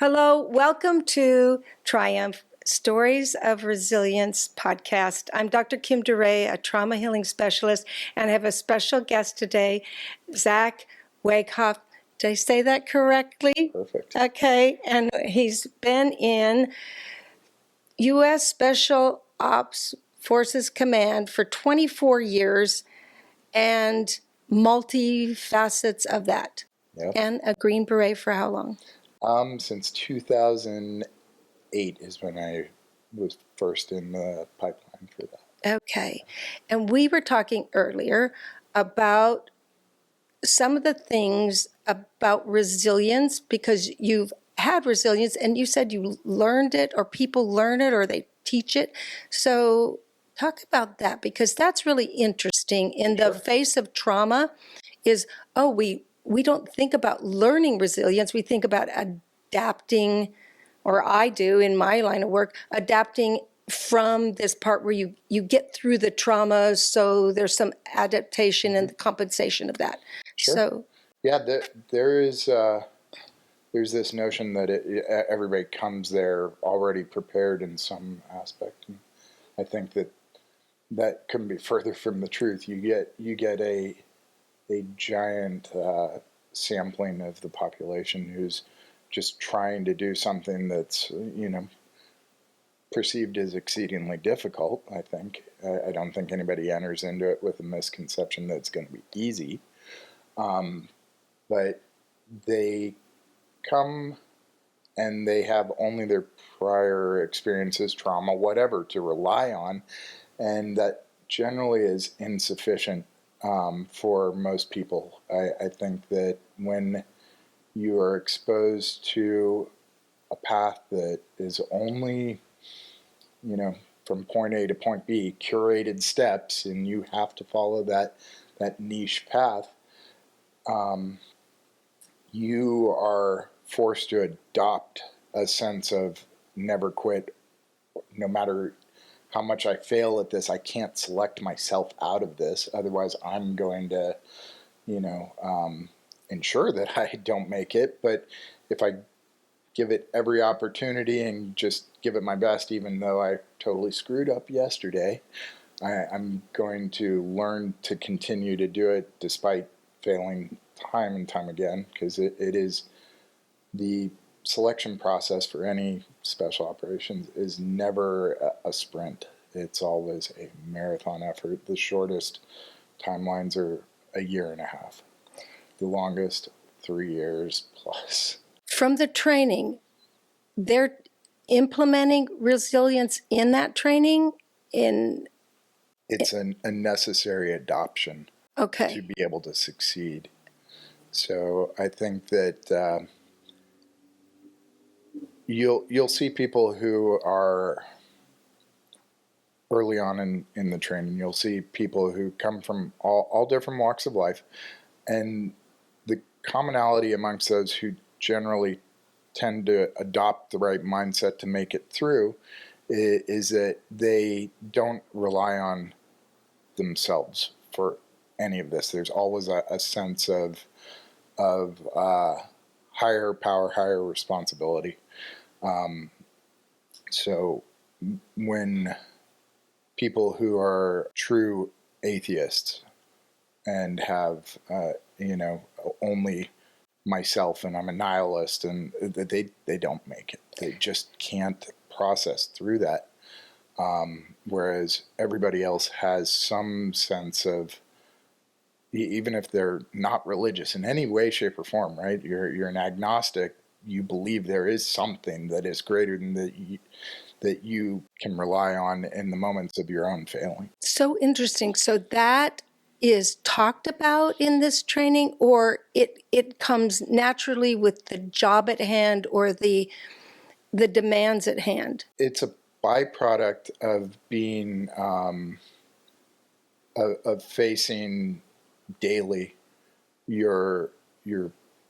Hello, welcome to Triumphant Stories of Resilience podcast. I'm Dr. Kim DeRay, a trauma healing specialist, and I have a special guest today, Zach Wegehoft. Did I say that correctly? Perfect. Okay, and he's been in U.S. Special Ops Forces Command for 24 years and multi-facets of that. Yep. And a Green Beret for how long? Since 2008 is when I was first in the pipeline for that. Okay. And we were talking earlier about some of the things about resilience, because you've had resilience and you said you learned it, or people learn it, or they teach it. So talk about that, because that's really interesting in the face of trauma is, we don't think about learning resilience. We think about adapting, or I do in my line of work, adapting from this part where you get through the trauma, so there's some adaptation and the compensation of that. Sure. So yeah, there's this notion that everybody comes there already prepared in some aspect, and I think that couldn't be further from the truth. You get a giant sampling of the population who's just trying to do something that's perceived as exceedingly difficult. I think I don't think anybody enters into it with a misconception that it's going to be easy, but they come and they have only their prior experiences, trauma, whatever, to rely on, and that generally is insufficient for most people. I think that when you are exposed to a path that is only, from point A to point B, curated steps, and you have to follow that niche path, you are forced to adopt a sense of never quit. No matter how much I fail at this, I can't select myself out of this. Otherwise, I'm going to, ensure that I don't make it. But if I give it every opportunity and just give it my best, even though I totally screwed up yesterday, I'm going to learn to continue to do it despite failing time and time again, because it is the selection process for any special operations is never a sprint. It's always a marathon effort. The shortest timelines are a year and a half. The longest, 3 years plus. from the training, they're implementing resilience in that training It's a necessary adoption okay. to be able to succeed. So I think that you'll see people who are early on in the training. You'll see people who come from all different walks of life, and the commonality amongst those who generally tend to adopt the right mindset to make it through is that they don't rely on themselves for any of this. There's always a sense of higher power, higher responsibility. So when people who are true atheists and have, only myself and I'm a nihilist, and they don't make it. They just can't process through that. Whereas everybody else has some sense of, even if they're not religious in any way, shape, or form, right? You're an agnostic. You believe there is something that is greater than that you can rely on in the moments of your own failing. So interesting. So that is talked about in this training, or it comes naturally with the job at hand or the demands at hand? It's a byproduct of being of facing daily your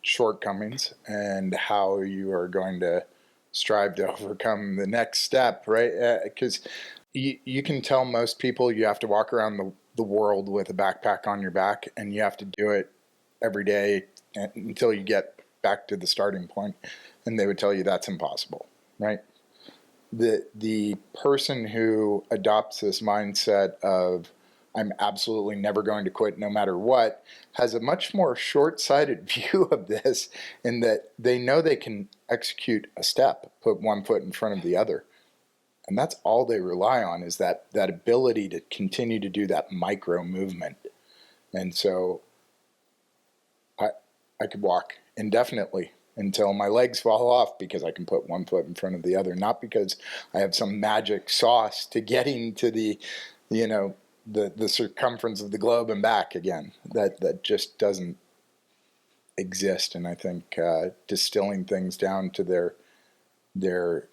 shortcomings and how you are going to strive to overcome the next step, right? Because you can tell most people you have to walk around the world with a backpack on your back, and you have to do it every day until you get back to the starting point, and they would tell you that's impossible, right? The person who adopts this mindset of I'm absolutely never going to quit no matter what has a much more short-sighted view of this, in that they know they can execute a step, put one foot in front of the other. And that's all they rely on, is that ability to continue to do that micro movement. And so I could walk indefinitely until my legs fall off because I can put one foot in front of the other, not because I have some magic sauce to getting to the circumference of the globe and back again. That just doesn't exist. And I think distilling things down to their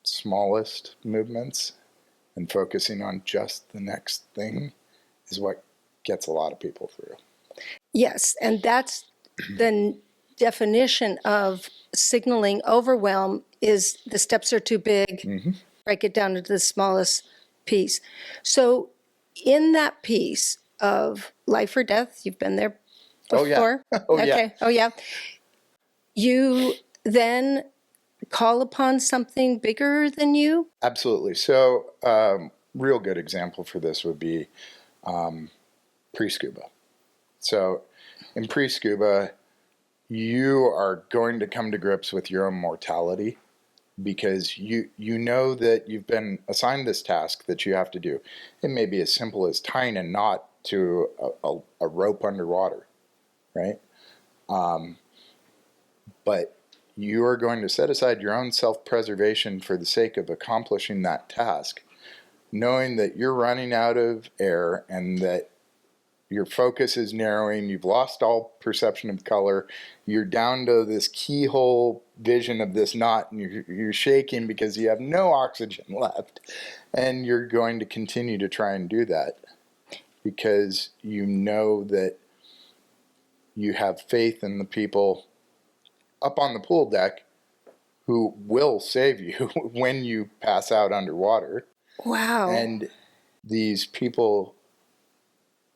smallest movements and focusing on just the next thing is what gets a lot of people through. Yes, and that's the definition of signaling overwhelm, is the steps are too big, break it down into the smallest piece. So in that piece of life or death, you've been there before? Oh, yeah. Okay. Oh, yeah. You then call upon something bigger than you? Absolutely. So real good example for this would be pre-scuba. So in pre-scuba, you are going to come to grips with your own mortality, because you know that you've been assigned this task that you have to do. It may be as simple as tying a knot to a rope underwater, right? But you are going to set aside your own self-preservation for the sake of accomplishing that task, knowing that you're running out of air and that your focus is narrowing, you've lost all perception of color, you're down to this keyhole vision of this knot, and you're shaking because you have no oxygen left. And you're going to continue to try and do that because you know that you have faith in the people up on the pool deck who will save you when you pass out underwater. Wow. And these people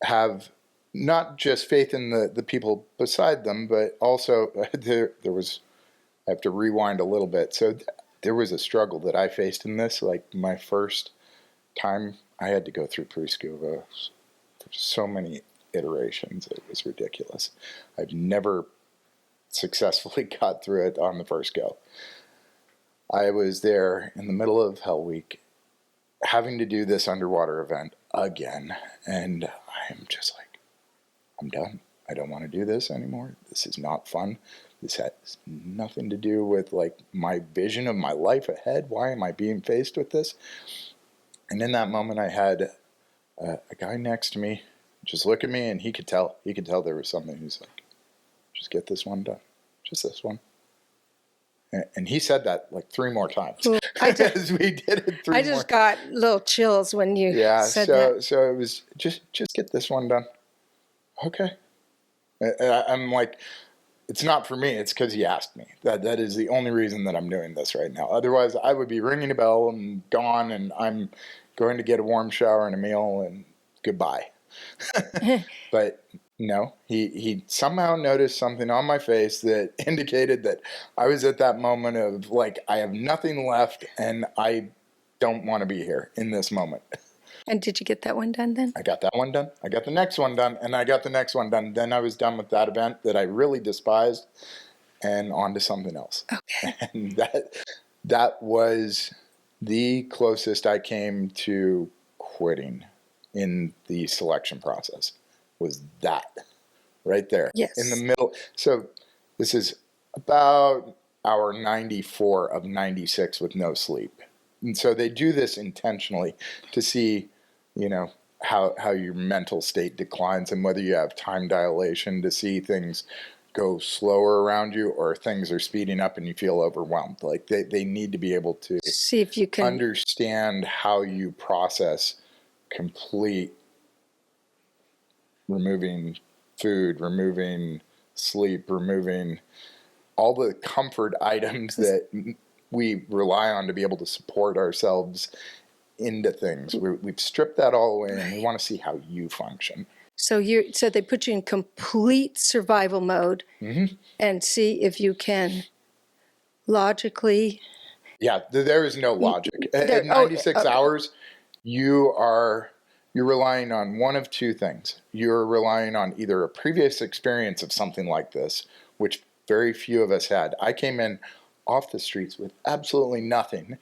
have not just faith in the people beside them, but also there was, I have to rewind a little bit. So there was a struggle that I faced in this. Like my first time I had to go through pre-scuba, so many iterations, it was ridiculous. I've never successfully got through it on the first go. I was there in the middle of Hell Week having to do this underwater event again, and I'm just like, I'm done. I don't want to do this anymore. This is not fun. This has nothing to do with like my vision of my life ahead. Why am I being faced with this? And in that moment, I had a guy next to me just look at me, and he could tell there was something. He's like, just get this one done. Just this one. And he said that like 3 more times. As we did it 3 more. I just got little chills when you said that. So it was just get this one done. Okay. I'm like, it's not for me. It's because he asked me. That is the only reason that I'm doing this right now. Otherwise, I would be ringing a bell and gone, and I'm going to get a warm shower and a meal and goodbye. But no, he somehow noticed something on my face that indicated that I was at that moment of like, I have nothing left and I don't want to be here in this moment. And did you get that one done then? I got that one done. I got the next one done, and I got the next one done. Then I was done with that event that I really despised, and on to something else. Okay. And that was the closest I came to quitting in the selection process, was that right there. Yes. In the middle. So this is about hour 94 of 96 with no sleep. And so they do this intentionally to see, how your mental state declines and whether you have time dilation, to see things go slower around you or things are speeding up and you feel overwhelmed. Like they need to be able to see if you can understand how you process complete removing food, removing sleep, removing all the comfort items that we rely on to be able to support ourselves into things. We've stripped that all away, and we want to see how you function. So they put you in complete survival mode and see if you can logically. Yeah, there is no logic. At There, oh, 96 okay. hours, you're relying on one of two things. You're relying on either a previous experience of something like this, which very few of us had. I came in off the streets with absolutely nothing,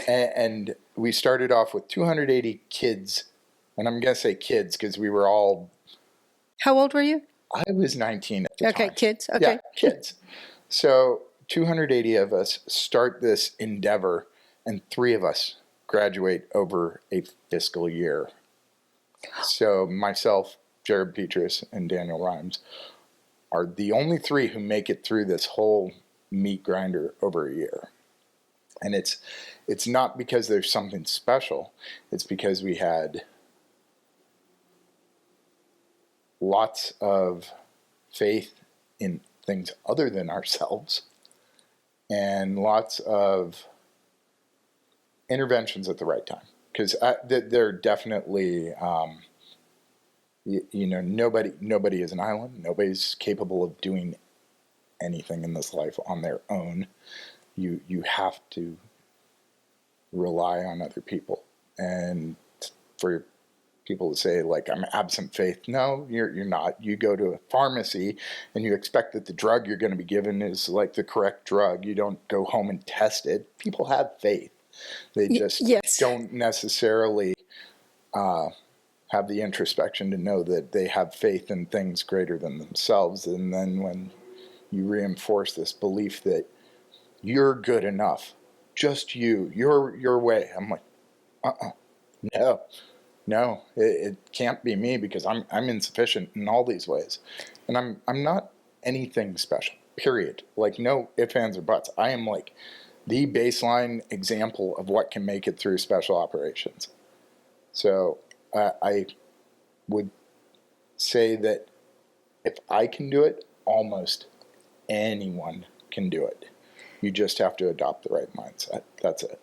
and we started off with 280 kids, and I'm going to say kids because we were all. How old were you? I was 19 at the Okay, time. kids. Yeah, Okay. kids. So 280 of us start this endeavor, and 3 of us graduate over a fiscal year. So myself, Jared Petrus, and Daniel Rhymes are the only 3 who make it through this whole meat grinder over a year. And it's not because there's something special. It's because we had lots of faith in things other than ourselves and lots of interventions at the right time. Because they're definitely, nobody is an island. Nobody's capable of doing anything in this life on their own. You have to rely on other people. And for people to say, like, I'm absent faith. No, you're not. You go to a pharmacy and you expect that the drug you're going to be given is like the correct drug. You don't go home and test it. People have faith. They just Yes. don't necessarily have the introspection to know that they have faith in things greater than themselves. And then when you reinforce this belief that you're good enough, just your way, I'm like, no, it can't be me because I'm insufficient in all these ways, and I'm not anything special. Period. Like, no ifs, ands, or buts. I am like the baseline example of what can make it through special operations. So I would say that if I can do it, almost anyone can do it. You just have to adopt the right mindset. That's it.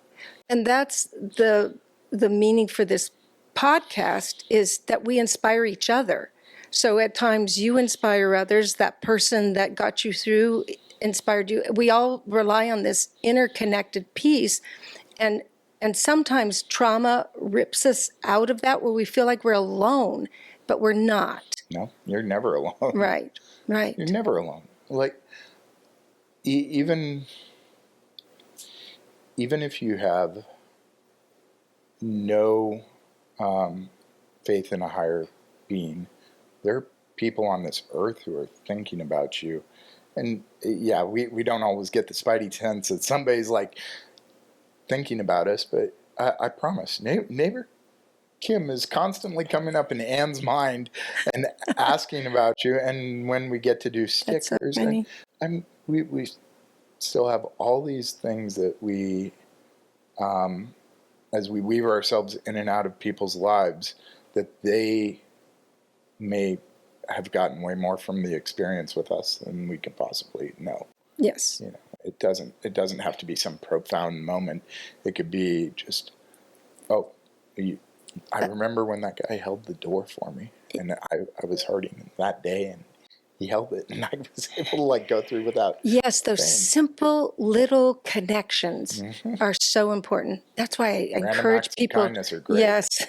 And that's the meaning for this podcast, is that we inspire each other. So at times you inspire others. That person that got you through inspired you. We all rely on this interconnected piece, and sometimes trauma rips us out of that, where we feel like we're alone, but we're not. No, you're never alone. Right. You're never alone. Like, even if you have no faith in a higher being, there are people on this earth who are thinking about you. And yeah, we don't always get the spidey sense that somebody's like thinking about us, but I promise, neighbor Kim is constantly coming up in Anne's mind and asking about you. And when we get to do That's so stickers, funny. we still have all these things that we, as we weave ourselves in and out of people's lives, that they may have gotten way more from the experience with us than we could possibly know. Yes. It doesn't have to be some profound moment. It could be just, I remember when that guy held the door for me, and I was hurting that day, and he held it, and I was able to like go through without. Yes, those pain. simple little connections are so important. That's why I Random encourage acts of people. kindness are great. Yes,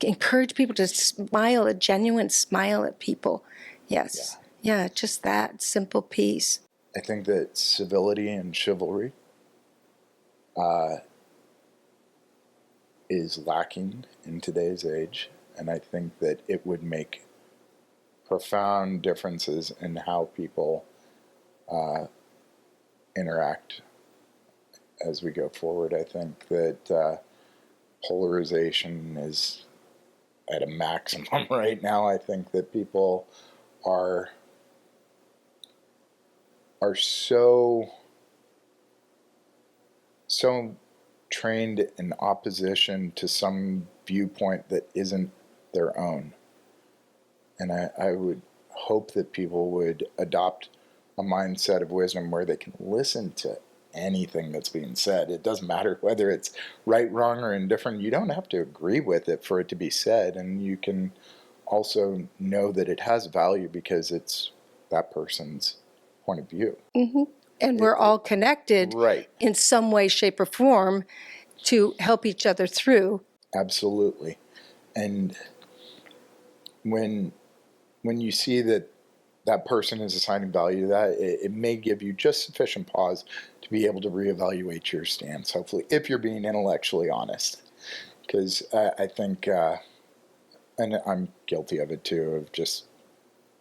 encourage people to smile, a genuine smile at people. Yes, yeah, just that simple piece. I think that civility and chivalry is lacking in today's age, and I think that it would make profound differences in how people interact as we go forward. I think that polarization is at a maximum right now. I think that people are so trained in opposition to some viewpoint that isn't their own. And I would hope that people would adopt a mindset of wisdom where they can listen to anything that's being said. It doesn't matter whether it's right, wrong, or indifferent. You don't have to agree with it for it to be said, and you can also know that it has value because it's that person's point of view. And we're all connected Right. in some way, shape, or form to help each other through. Absolutely. And when you see that that person is assigning value to that, it may give you just sufficient pause to be able to reevaluate your stance, hopefully, if you're being intellectually honest. Because I think, and I'm guilty of it too, of just,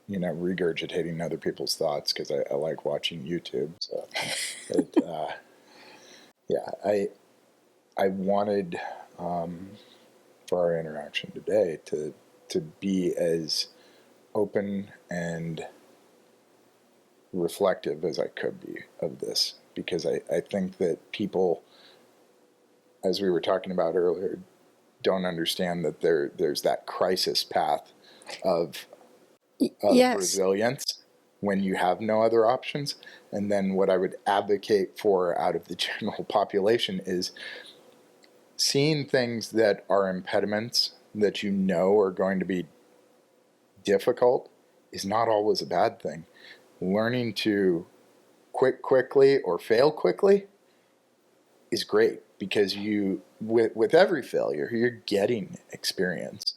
regurgitating other people's thoughts because I like watching YouTube. So, yeah, I wanted, for our interaction today to be as open and reflective as I could be of this, because I think that people, as we were talking about earlier, don't understand that there's that crisis path of Yes. resilience when you have no other options. And then what I would advocate for out of the general population is seeing things that are impediments that are going to be difficult is not always a bad thing. Learning to quit quickly or fail quickly is great, because with every failure, you're getting experience.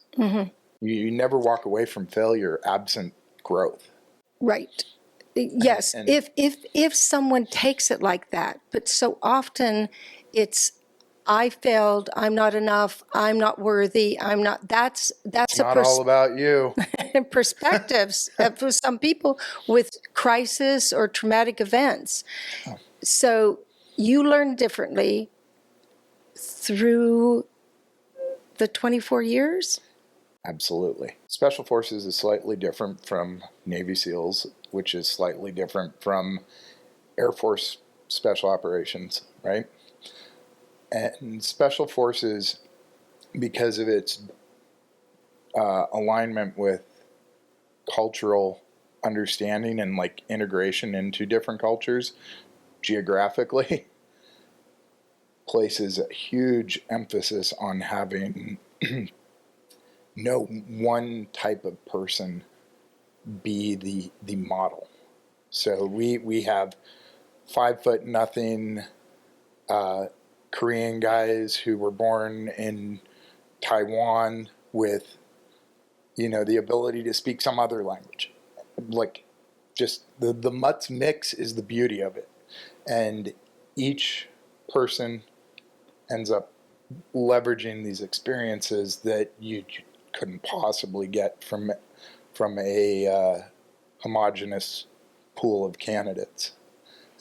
You never walk away from failure absent growth. Right. Yes. And If someone takes it like that, but so often it's, I failed, I'm not enough, I'm not worthy, I'm not, that's it's a not all about you. perspectives for some people with crisis or traumatic events. So you learn differently through the 24 years? Absolutely. Special Forces is slightly different from Navy SEALs, which is slightly different from Air Force Special Operations, right? And Special Forces, because of its alignment with cultural understanding and like integration into different cultures geographically, places a huge emphasis on having no one type of person be the model. So we have 5 foot nothing Korean guys who were born in Taiwan with the ability to speak some other language. Like, just the mutts mix is the beauty of it, and each person ends up leveraging these experiences that you couldn't possibly get from a homogenous pool of candidates.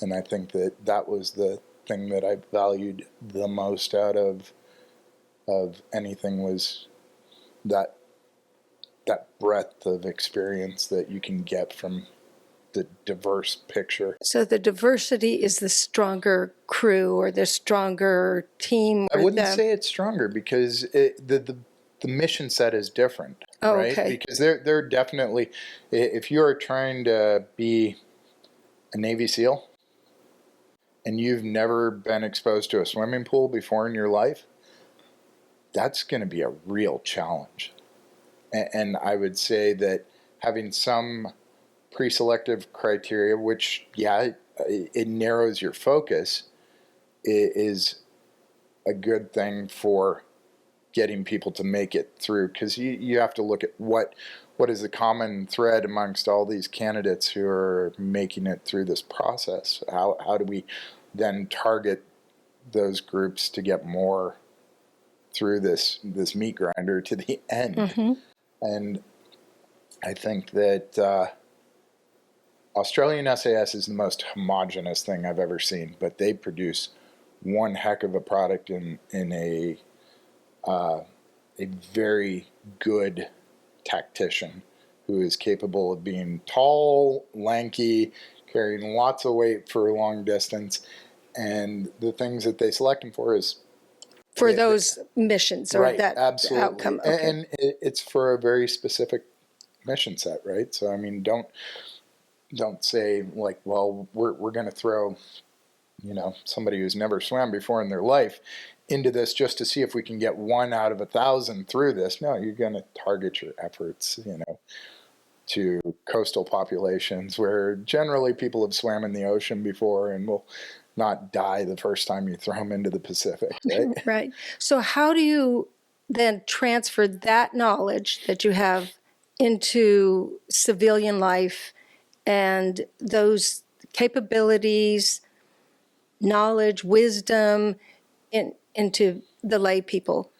And I think that was the thing that I valued the most out of anything, was that breadth of experience that you can get from the diverse picture. So the diversity is the stronger crew or the stronger team? I wouldn't say it's stronger, because the mission set is different, Oh, right? okay. Because they're definitely, if you are trying to be a Navy SEAL and you've never been exposed to a swimming pool before in your life, that's going to be a real challenge. And I would say that having some pre-selective criteria, which, it narrows your focus, is a good thing for getting people to make it through, because you have to look at what is the common thread amongst all these candidates who are making it through this process. How do we then target those groups to get more through this meat grinder to the end? And I think that Australian SAS is the most homogenous thing I've ever seen, but they produce one heck of a product in a very good tactician who is capable of being tall, lanky, carrying lots of weight for a long distance. And the things that they select him for is For those missions or right, that absolutely. outcome. Okay. And it's for a very specific mission set, right? So I mean, don't say like, well, we're going to throw somebody who's never swam before in their life into this just to see if we can get 1 out of 1,000 through this. No, you're going to target your efforts, to coastal populations where generally people have swam in the ocean before and will not die the first time you throw them into the Pacific, right? Right. So how do you then transfer that knowledge that you have into civilian life and those capabilities, knowledge, wisdom into the lay people?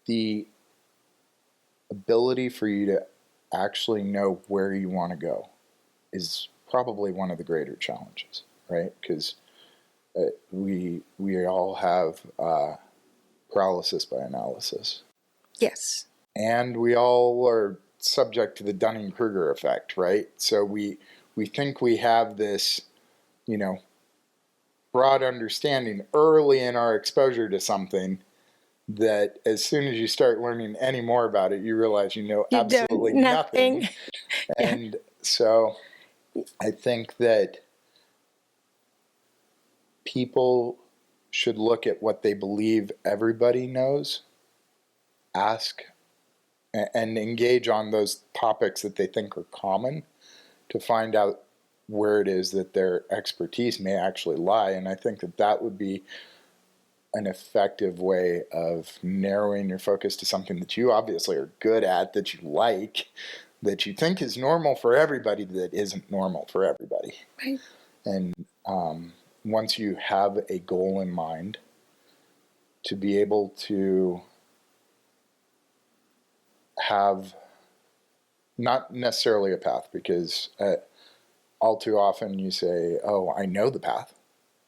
The ability for you to actually know where you want to go is probably one of the greater challenges, right? Because we all have paralysis by analysis, Yes. and we all are subject to the Dunning-Kruger effect, right? So we think we have this, broad understanding early in our exposure to something, that as soon as you start learning any more about it, you realize you know You don't absolutely nothing. nothing. Yeah. And so I think that people should look at what they believe everybody knows, ask, and engage on those topics that they think are common to find out where it is that their expertise may actually lie. And I think that that would be an effective way of narrowing your focus to something that you obviously are good at, that you like, that you think is normal for everybody, that isn't normal for everybody. Right. And once you have a goal in mind, to be able to have not necessarily a path, because all too often you say, oh, I know the path,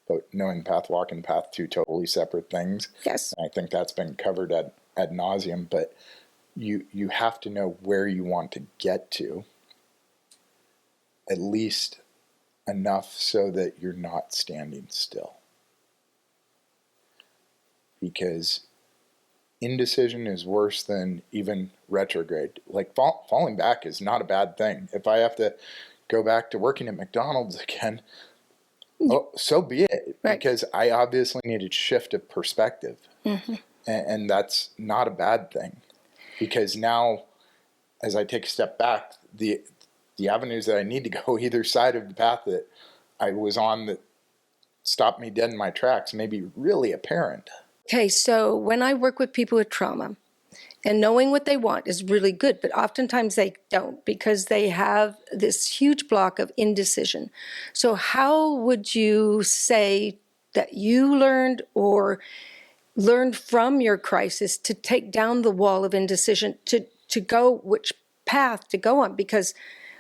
but knowing the path, walking the path, two totally separate things. Yes. And I think that's been covered ad nauseum, but you have to know where you want to get to, at least enough so that you're not standing still. Because indecision is worse than even retrograde. Like falling back is not a bad thing. If I have to go back to working at McDonald's again, oh, so be it. Right. Because I obviously need a shift of perspective. Mm-hmm. And that's not a bad thing. Because now, as I take a step back, the avenues that I need to go either side of the path that I was on that stopped me dead in my tracks may be really apparent. Okay, so when I work with people with trauma, and knowing what they want is really good, but oftentimes they don't because they have this huge block of indecision. So how would you say that you learned or learned from your crisis to take down the wall of indecision, to go which path to go on? Because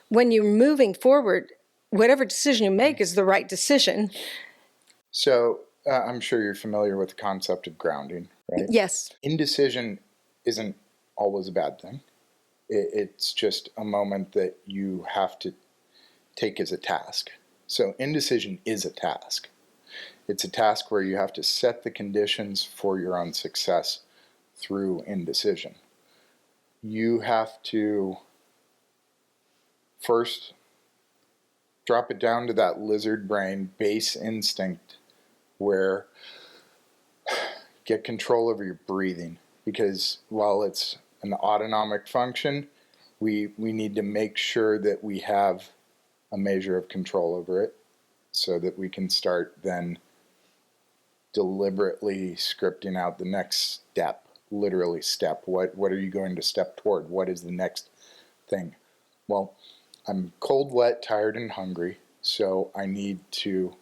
when you're moving forward, whatever decision you make is the right decision. So I'm sure you're familiar with the concept of grounding, right? Yes. Indecision isn't always a bad thing. It's just a moment that you have to take as a task. So indecision is a task. It's a task where you have to set the conditions for your own success through indecision. You have to first drop it down to that lizard brain base instinct where get control over your breathing, because while it's an autonomic function, we need to make sure that we have a measure of control over it so that we can start then deliberately scripting out the next step, literally step. What are you going to step toward? What is the next thing? Well, I'm cold, wet, tired, and hungry, so I need to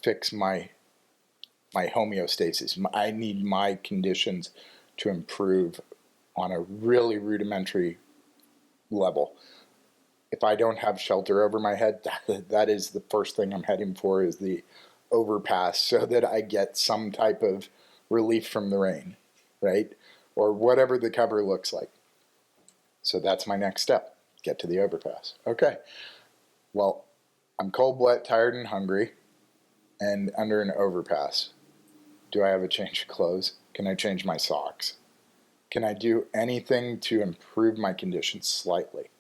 fix my homeostasis. I need my conditions to improve on a really rudimentary level. If I don't have shelter over my head, that is the first thing I'm heading for, is the overpass, so that I get some type of relief from the rain, right? Or whatever the cover looks like. So that's my next step, get to the overpass. Okay, well, I'm cold, wet, tired, and hungry, and under an overpass. Do I have a change of clothes? Can I change my socks? Can I do anything to improve my condition slightly?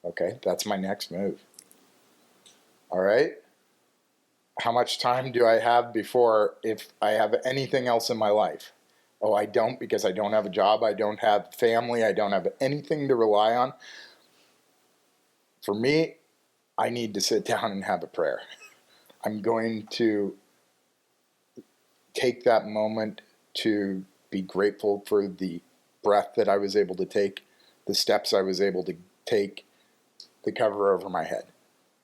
Okay, that's my next move. All right. how much time do I have before, if I have anything else in my life? Oh, I don't, because I don't have a job. I don't have family. I don't have anything to rely on. For me, I need to sit down and have a prayer. I'm going to take that moment to be grateful for the breath that I was able to take, the steps I was able to take, the cover over my head.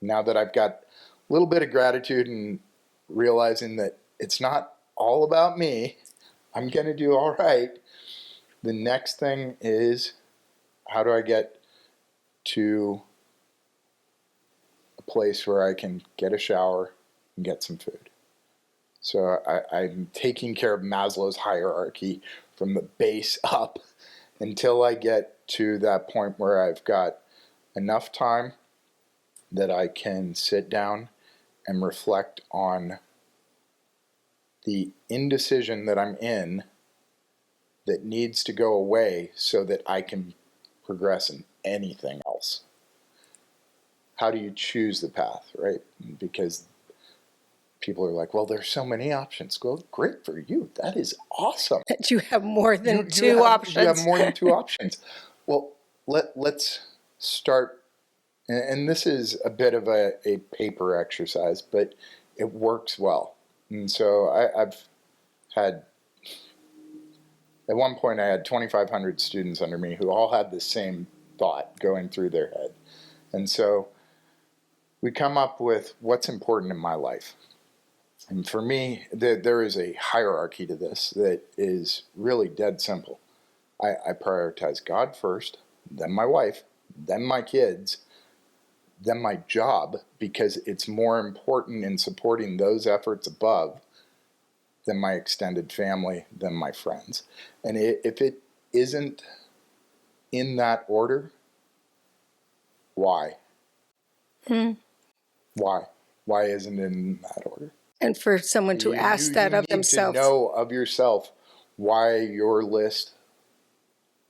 Now that I've got a little bit of gratitude and realizing that it's not all about me, I'm going to do all right. The next thing is, how do I get to a place where I can get a shower and get some food? So I'm taking care of Maslow's hierarchy from the base up until I get to that point where I've got enough time that I can sit down and reflect on the indecision that I'm in that needs to go away so that I can progress in anything else. How do you choose the path, right? Because people are like, well, there's so many options. Well, great for you. That is awesome. That you have more than You two options. You have more than two options. Well, let's start, and this is a bit of a paper exercise, but it works well. And so I've had, at one point I had 2,500 students under me who all had the same thought going through their head. And so we come up with what's important in my life. And for me, there is a hierarchy to this that is really dead simple. I prioritize God first, then my wife, then my kids, then my job, because it's more important in supporting those efforts above than my extended family, than my friends. And if it isn't in that order, why? Why? Why isn't it in that order? And for someone to ask that of themselves. You need to know of yourself why your list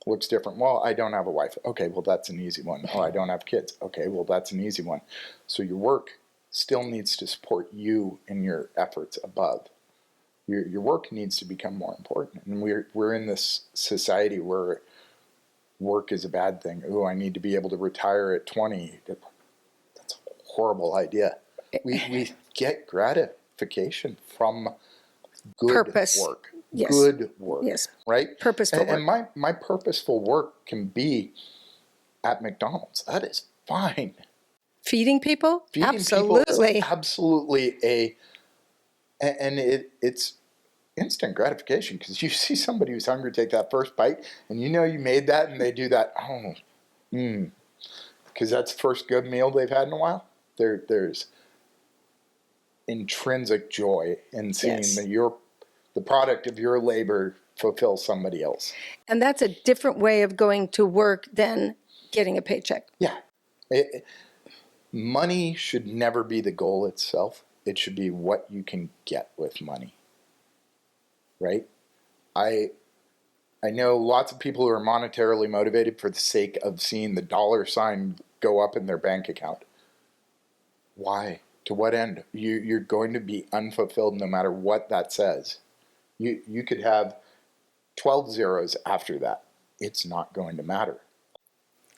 looks different. Well, I don't have a wife. Okay, well, that's an easy one. Oh, I don't have kids. Okay, well, that's an easy one. So your work still needs to support you in your efforts above. Your work needs to become more important. And we're in this society where work is a bad thing. Oh, I need to be able to retire at 20. That's a horrible idea. We get gratification from good work. Yes. Good work. Yes. Right? Purposeful work. And my purposeful work can be at McDonald's. That is fine. Feeding people? Feeding Absolutely. people is absolutely it's instant gratification, because you see somebody who's hungry take that first bite, and you know you made that, and they do that, because that's the first good meal they've had in a while. There's intrinsic joy in seeing that the product of your labor fulfill somebody else. And that's a different way of going to work than getting a paycheck. Yeah. Money should never be the goal itself. It should be what you can get with money. Right? I know lots of people who are monetarily motivated for the sake of seeing the dollar sign go up in their bank account. Why? To what end? You're going to be unfulfilled no matter what that says. You could have 12 zeros after that. It's not going to matter.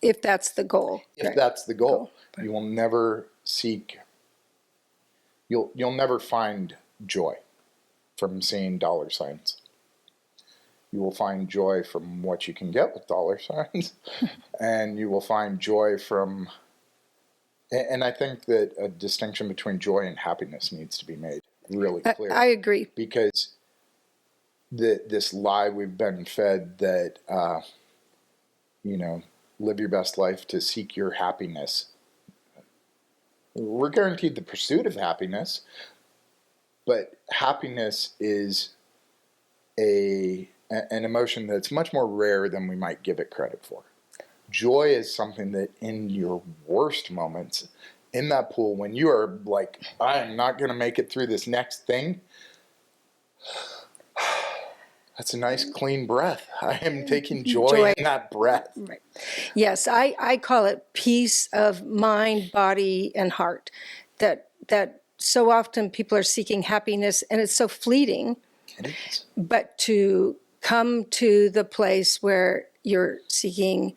If that's the goal. If that's the goal. You will never seek, you'll never find joy from seeing dollar signs. You will find joy from what you can get with dollar signs, and you will find joy from, and I think that a distinction between joy and happiness needs to be made really clear. I agree. Because this lie we've been fed that, live your best life to seek your happiness. We're guaranteed the pursuit of happiness, but happiness is an emotion that's much more rare than we might give it credit for. Joy is something that in your worst moments, in that pool, when you are like, I am not going to make it through this next thing, that's a nice clean breath. I am taking joy in that breath. Right. Yes, I call it peace of mind, body, and heart. That so often people are seeking happiness and it's so fleeting, It is. but to come to the place where you're seeking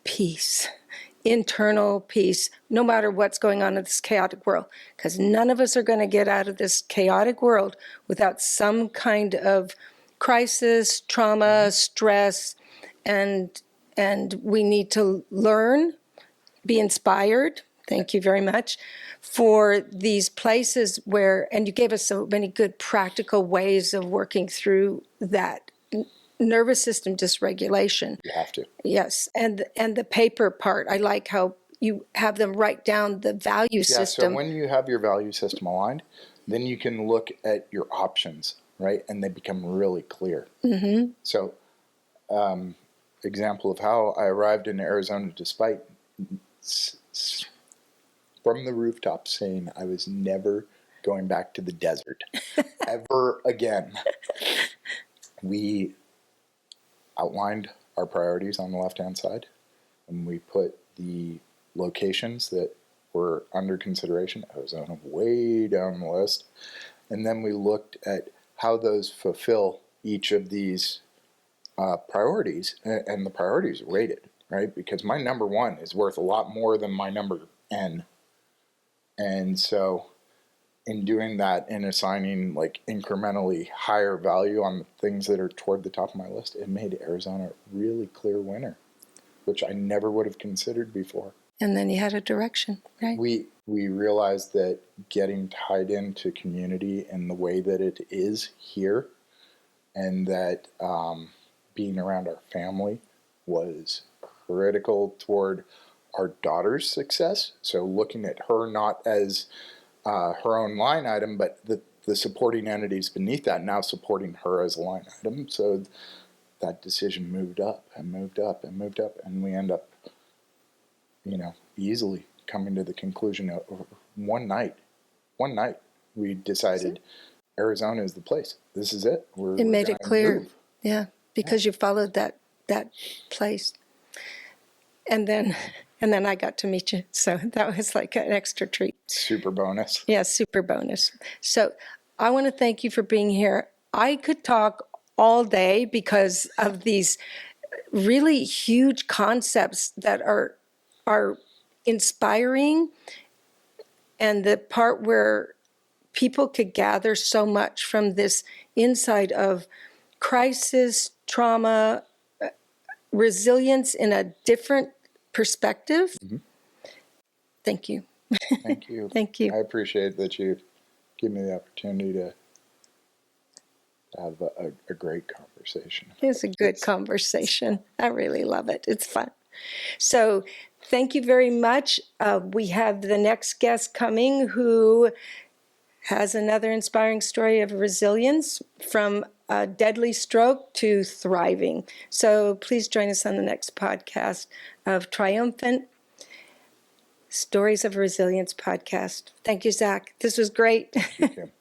peace, internal peace, no matter what's going on in this chaotic world, because none of us are going to get out of this chaotic world without some kind of crisis, trauma, stress, and we need to learn, be inspired. Thank you very much for these places where, and you gave us so many good practical ways of working through that nervous system dysregulation. You have to. Yes, and the paper part, I like how you have them write down the value Yeah, system. so when you have your value system aligned, then you can look at your options, right? And they become really clear. Mm-hmm. So, example of how I arrived in Arizona despite from the rooftop saying I was never going back to the desert ever again. We outlined our priorities on the left-hand side, and we put the locations that were under consideration, Arizona way down the list, and then we looked at how those fulfill each of these priorities, and the priorities are weighted, right? Because my number one is worth a lot more than my number N. And so in doing that and assigning like incrementally higher value on the things that are toward the top of my list, it made Arizona a really clear winner, which I never would have considered before. And then you had a direction, right? We realized that getting tied into community in the way that it is here, and that being around our family was critical toward our daughter's success. So looking at her not as her own line item, but the supporting entities beneath that now supporting her as a line item. So that decision moved up and moved up and moved up, and we end up, easily coming to the conclusion of one night we decided Arizona is the place. This is it. It made it clear. Move. Yeah, because you followed that place. And then I got to meet you. So that was like an extra treat. Super bonus. Yeah, super bonus. So I want to thank you for being here. I could talk all day because of these really huge concepts that are inspiring, and the part where people could gather so much from this insight of crisis, trauma, resilience in a different perspective. Mm-hmm. Thank you. Thank you. Thank you. I appreciate that you give me the opportunity to have a great conversation. It's a good conversation. I really love it. It's fun. So thank you very much. We have the next guest coming who has another inspiring story of resilience from a deadly stroke to thriving. So please join us on the next podcast of Triumphant Stories of Resilience podcast. Thank you, Zach. This was great. Thank you.